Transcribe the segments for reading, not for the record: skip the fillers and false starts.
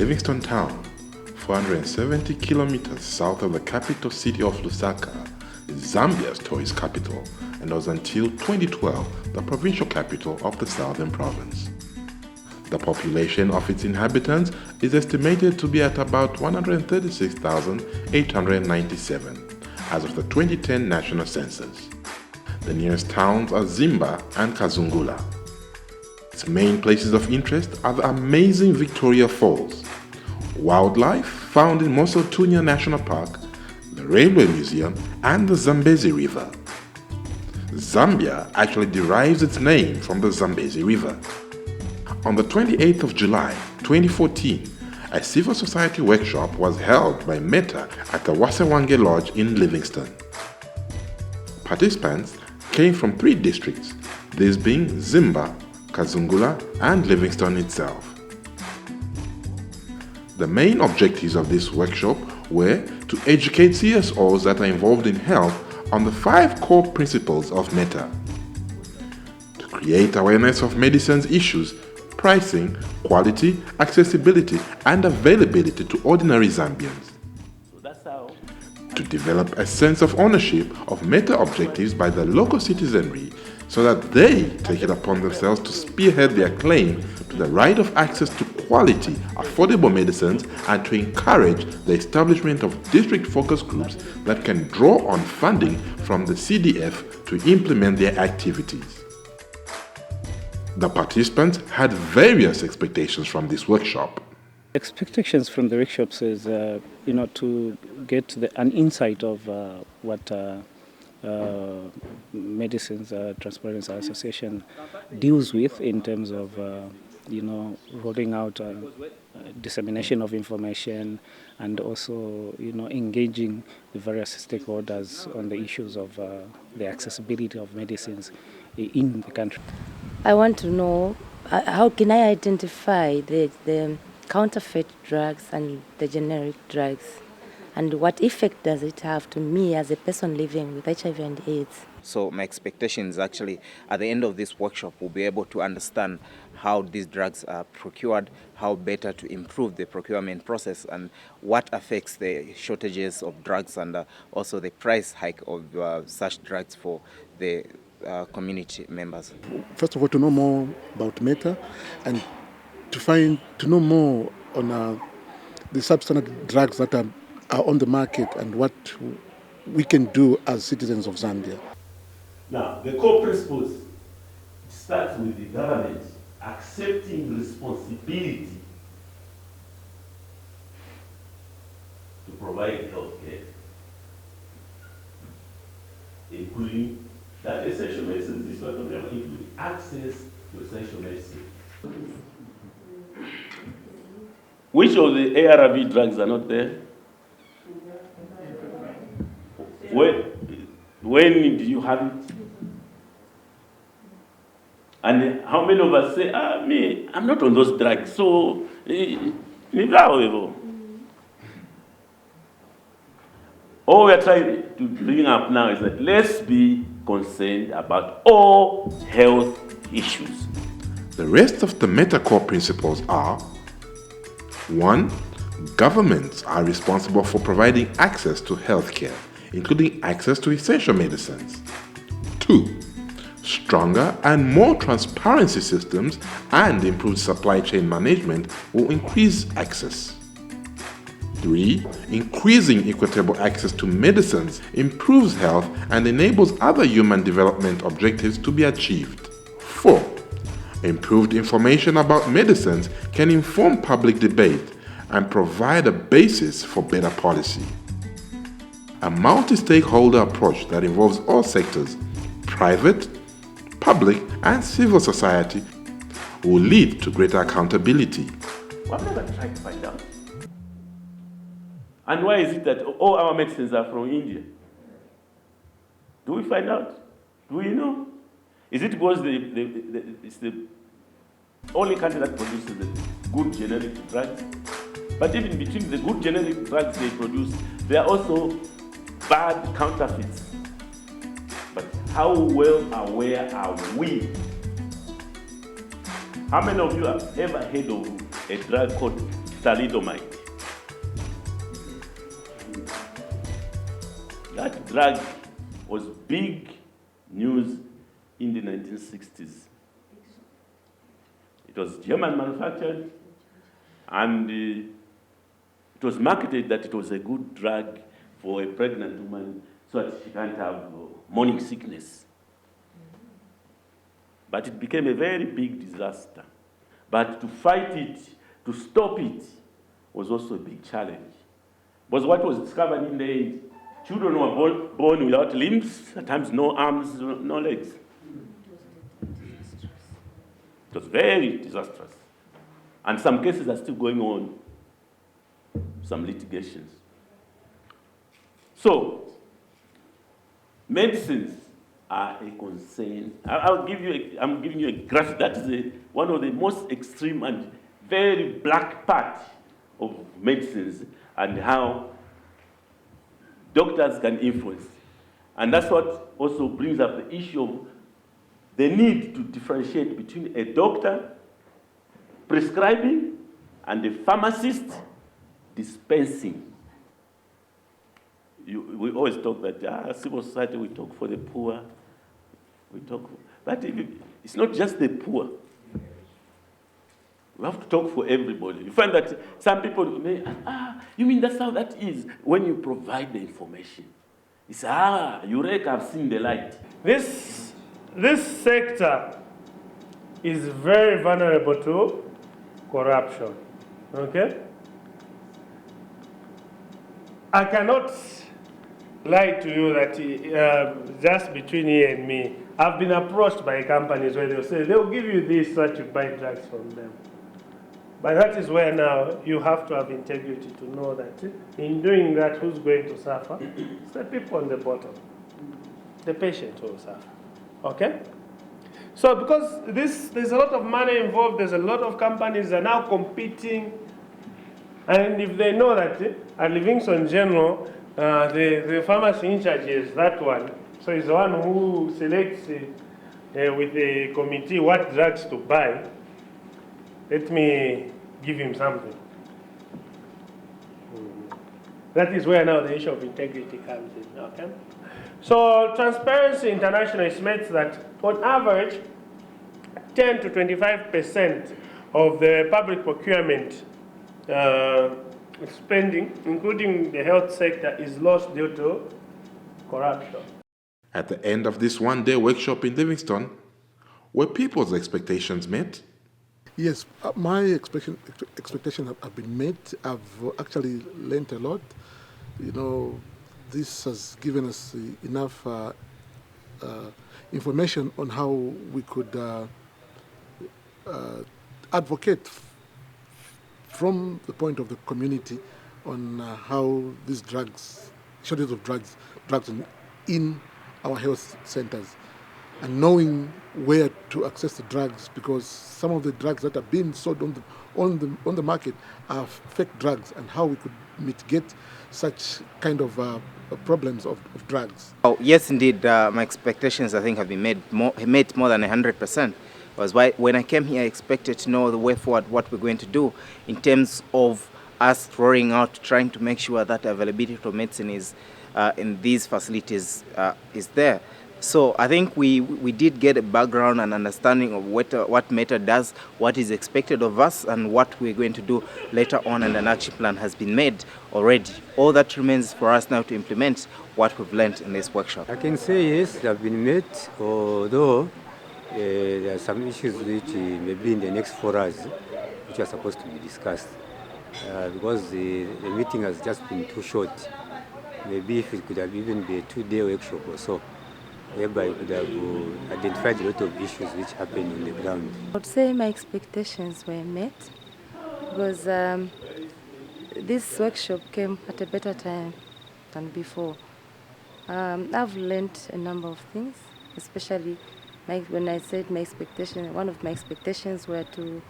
Livingstone town, 470 kilometers south of the capital city of Lusaka, is Zambia's tourist capital and was until 2012 the provincial capital of the southern province. The population of its inhabitants is estimated to be at about 136,897 as of the 2010 national census. The nearest towns are Zimba and Kazungula. Its main places of interest are the amazing Victoria Falls, wildlife found in Mosotunya National Park, the Railway Museum, and the Zambezi River. Zambia actually derives its name from the Zambezi River. On the 28th of July 2014, a civil society workshop was held by Meta at the Wasewange Lodge in Livingstone. Participants came from 3 districts, these being Zimba, Kazungula, and Livingstone itself. The main objectives of this workshop were to educate CSOs that are involved in health on the 5 core principles of Meta, to create awareness of medicines issues, pricing, quality, accessibility, and availability to ordinary Zambians, to develop a sense of ownership of Meta objectives by the local citizenry so that they take it upon themselves to spearhead their claim to the right of access to quality, affordable medicines, and to encourage the establishment of district focus groups that can draw on funding from the CDF to implement their activities. The participants had various expectations from this workshop. Expectations from the workshops is, to get an insight of what Medicines Transparency Association deals with in terms of, rolling out dissemination of information and also, engaging the various stakeholders on the issues of the accessibility of medicines in the country. I want to know how can I identify the counterfeit drugs and the generic drugs, and what effect does it have to me as a person living with HIV and AIDS? So my expectation is actually at the end of this workshop we'll be able to understand how these drugs are procured, how better to improve the procurement process, and what affects the shortages of drugs and also the price hike of such drugs for the community members. First of all, to know more about Meta and to know more on the substandard drugs that are on the market and what we can do as citizens of Zambia. Now, the core principles start with the government accepting responsibility to provide health care, including that essential medicines, this one including access to essential medicine. Which of the ARV drugs are not there? When did you have it? And how many of us say, me, I'm not on those drugs, so all we are trying to bring up now is that let's be concerned about all health issues. The rest of the Meta core principles are: 1. Governments are responsible for providing access to healthcare, including access to essential medicines. 2. Stronger and more transparency systems and improved supply chain management will increase access. 3. Increasing equitable access to medicines improves health and enables other human development objectives to be achieved. 4. Improved information about medicines can inform public debate and provide a basis for better policy. A multi-stakeholder approach that involves all sectors, private, public, and civil society, will lead to greater accountability. I've never tried to find out. And why is it that all our medicines are from India? Do we find out? Do we know? Is it because it's the only country that produces the good generic drugs? But even between the good generic drugs they produce, there are also bad counterfeits. But how well aware are we? How many of you have ever heard of a drug called thalidomide. That drug was big news in the 1960s. It was German manufactured, and it was marketed that it was a good drug for a pregnant woman so that she can't have morning sickness. But it became a very big disaster. But to fight it, to stop it, was also a big challenge. Because what was discovered in the end, children were born without limbs, at times no arms, no legs. It was very disastrous. And some cases are still going on, some litigations. So, medicines are a concern. I'm giving you a graph that is one of the most extreme and very black part of medicines and how doctors can influence. And that's what also brings up the issue of the need to differentiate between a doctor prescribing and a pharmacist dispensing. We always talk that civil society, we talk for the poor, but it's not just the poor. We have to talk for everybody. You find that some people may, you mean that's how that is? When you provide the information, it's, Eureka, I've seen the light. This sector is very vulnerable to corruption, okay? I cannot lie to you that just between you and me, I've been approached by companies where they'll say, they'll give you this so that you buy drugs from them. But that is where now you have to have integrity to know that in doing that, who's going to suffer? It's the people on the bottom. The patient will suffer, okay? So because there's a lot of money involved, there's a lot of companies that are now competing, and if they know that at Livingstone General, the pharmacy in charge is that one, so he's the one who selects with the committee what drugs to buy, let me give him something. That is where now the issue of integrity comes in, okay? So Transparency International estimates that on average, 10 to 25% of the public procurement spending, including the health sector, is lost due to corruption. At the end of this one-day workshop in Livingstone, were people's expectations met? Yes, my expectations have been met. I've actually learned a lot. You know, this has given us enough information on how we could advocate from the point of the community on how these shortage of drugs in our health centers, and knowing where to access the drugs, because some of the drugs that are being sold on the market are fake drugs, and how we could mitigate such kind of problems of drugs. Oh, yes, indeed. My expectations, I think, have been met more than 100%. Was why when I came here, I expected to know the way forward, what we're going to do in terms of us rolling out, trying to make sure that availability of medicine is in these facilities is there. So I think we did get a background and understanding of what META does, what is expected of us, and what we're going to do later on, and an action plan has been made already. All that remains for us now to implement what we've learned in this workshop. I can say yes, they have been met, although there are some issues which may be in the next 4 hours, which are supposed to be discussed. Because the meeting has just been too short. Maybe if it could have even been a 2-day workshop or so, whereby we could have identified a lot of issues which happen on the ground. I would say my expectations were met, because this workshop came at a better time than before. I've learned a number of things, especially when I said my expectation, one of my expectations were to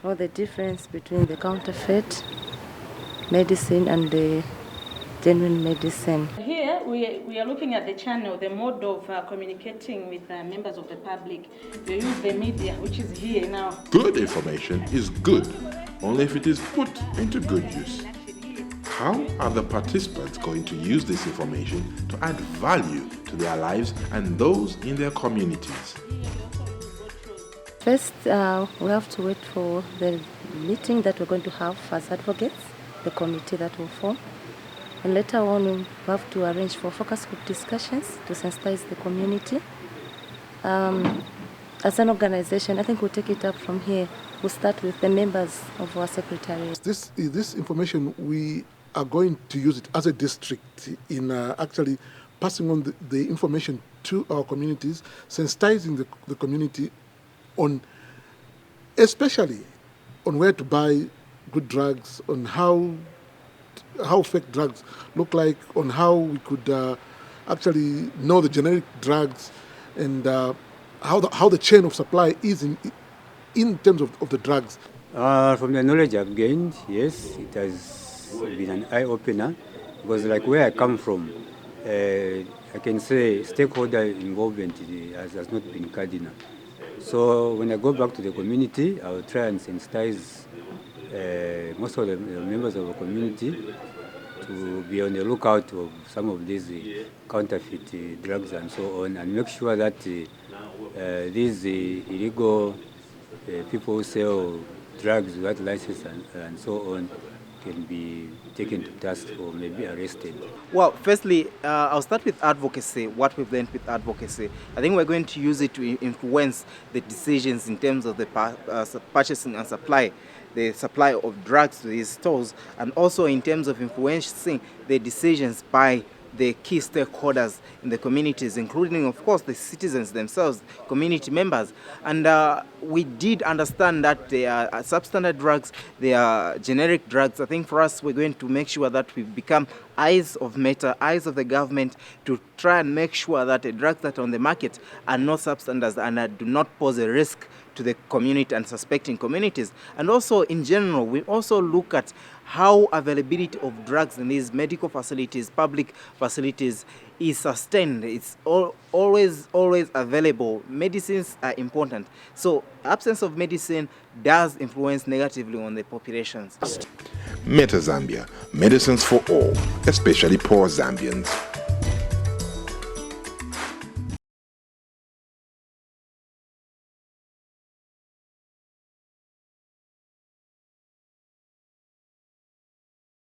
know the difference between the counterfeit medicine and the genuine medicine. Here we are looking at the channel, the mode of communicating with members of the public. We use the media, which is here now. Good information is good. only if it is put into good use. How are the participants going to use this information to add value to their lives and those in their communities? First, we have to wait for the meeting that we're going to have as advocates, the committee that will form. And later on, we have to arrange for focus group discussions to sensitize the community. As an organization, I think we'll take it up from here. We'll start with the members of our secretariat. This information, we are going to use it as a district in actually passing on the information to our communities, sensitizing the community on, especially on where to buy good drugs, on how fake drugs look like, on how we could actually know the generic drugs, and how the chain of supply is in terms of the drugs. From the knowledge I've gained, yes, it has been an eye-opener, because like where I come from, I can say stakeholder involvement has not been cardinal. So when I go back to the community, I will try and sensitize most of the members of the community to be on the lookout of some of these counterfeit drugs and so on, and make sure that these illegal people who sell drugs without license and so on can be taken to task or maybe arrested. Well, firstly, I'll start with advocacy, what we've learned with advocacy. I think we're going to use it to influence the decisions in terms of the purchasing and supply, the supply of drugs to these stores, and also in terms of influencing the decisions by the key stakeholders in the communities, including, of course, the citizens themselves, community members. And we did understand that they are substandard drugs, they are generic drugs. I think for us, we're going to make sure that we become eyes of matter, eyes of the government, to try and make sure that the drugs that are on the market are not substandards and do not pose a risk to the community and suspecting communities. And also, in general, we also look at how availability of drugs in these medical facilities, public facilities, is sustained. It's always available. Medicines are important. So absence of medicine does influence negatively on the populations. Meta Zambia, medicines for all, especially poor Zambians.